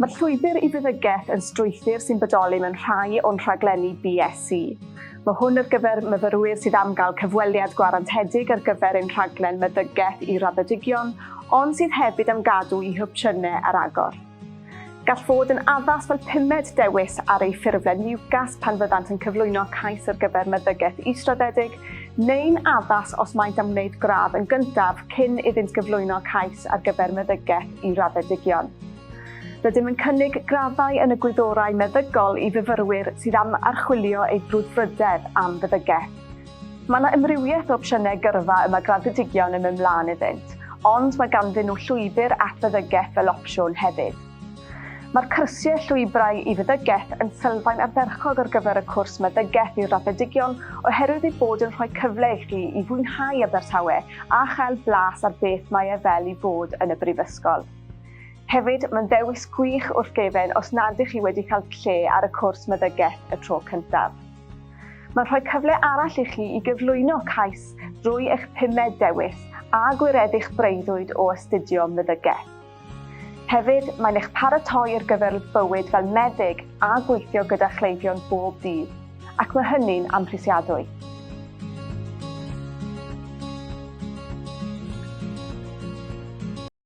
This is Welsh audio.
Mae'r llwybr i feddygaeth yn strwythur sy'n bodoli mewn rhai o'n rhaglenni BSc. Mae hwn ar gyfer myfyrwyr sydd am gael cyfweliad gwarantedig ar gyfer ein rhaglen meddygaeth i raddedigion, ond sydd hefyd am gadw eu hopsiynau ar agor. Gall fod yn addas fel pumed dewis ar ei ffurflen niwgas pan fyddant yn cyflwyno cais ar gyfer meddygaeth israddedig, neu'n addas os maent am wneud gradd yn gyntaf cyn iddynt gyflwyno cais ar gyfer meddygaeth i raddedigion. Rydym yn cynnig graddau yn y gwyddorau meddygol i fyfyrwyr sydd am archwilio eu brwdfrydedd am feddygaeth. Mae yna amrywiaeth o opsiynau gyrfa y mae graddedigion yn mynd mlaen iddynt, ond mae ganddyn nhw llwybr at feddygaeth fel opsiwn hefyd. Mae'r cyrsiau llwybrau i feddygaeth yn sylfaen ardderchog ar gyfer y cwrs meddygaeth i raddedigion oherwydd ei bod yn rhoi cyfle i chi i fwynhau Abertawe a chael blas ar beth mae e fel i fod yn y Brifysgol. Hefyd, mae'n dewis gwych wrth gefen os nad ych chi wedi cael lle ar y cwrs meddygaeth y tro cyntaf. Mae'n rhoi cyfle arall i chi i gyflwyno cais drwy eich pumed dewis a gwireddu'ch breuddwyd o astudio meddygaeth. Hefyd, mae'n eich paratoi ar gyfer bywyd fel meddyg a gweithio gyda chleifion bob dydd, ac mae hynny'n amhrisiadwy.